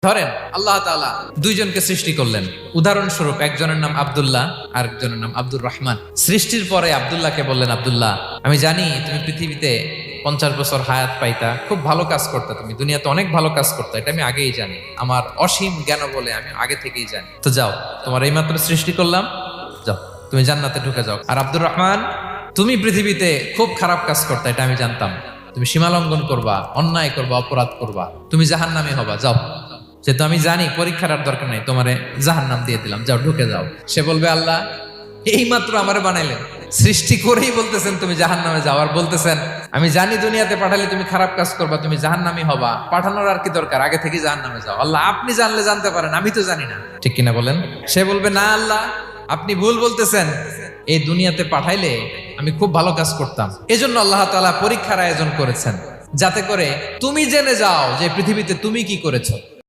ধরেন আল্লাহ তাআলা দুইজনকে সৃষ্টি করলেন, উদাহরণস্বরূপ একজনের নাম আব্দুল্লাহ আর একজনের নাম আব্দুর রহমান। সৃষ্টির পরে আব্দুল্লাহকে বললেন, আব্দুল্লাহ আমি জানি তুমি পৃথিবীতে 50 বছর হায়াত পাইতা, খুব ভালো কাজ করতা, তুমি দুনিয়াতে অনেক ভালো কাজ করতা, এটা আমি আগেই জানি, আমার অসীম জ্ঞান বলে আমি আগে থেকেই জানি। তো যাও, তোমার এইমাত্র সৃষ্টি করলাম, যাও তুমি জান্নাতে ঢুকে যাও। আর আব্দুর রহমান, তুমি পৃথিবীতে খুব খারাপ কাজ করতা, এটা আমি জানতাম, তুমি সীমালঙ্ঘন করবা, অন্যায় করবা, অপরাধ করবা, তুমি জাহান্নামী হবা, যাও। যেহেতু আমি জানি পরীক্ষার আর দরকার নেই, তোমারে জাহান্নাম দিয়ে দিলাম, যাও ঢুকে যাও। সে বলবে, আল্লাহ এই মাত্র আমারে বানাইলেন, সৃষ্টি করেই বলতেছেন তুমি জাহান্নামে যাও, আর বলতেছেন আমি জানি দুনিয়াতে পাঠালে তুমি খারাপ কাজ করবা, তুমি জাহান্নামী হবা, পাঠানোর আর কি দরকার, আগে থেকেই জাহান্নামে যাও। আল্লাহ আপনি জানলে জানতে পারেন, আমি তো জানি না, ঠিক কিনা বলেন? সে বলবে, না আল্লাহ আপনি ভুল বলতেছেন, এই দুনিয়াতে পাঠাইলে আমি খুব ভালো কাজ করতাম, এজন্য আল্লাহ তাআলা পরীক্ষার আয়োজন করেছেন, যাতে করে তুমি জেনে যাও যে পৃথিবীতে তুমি কি করেছো।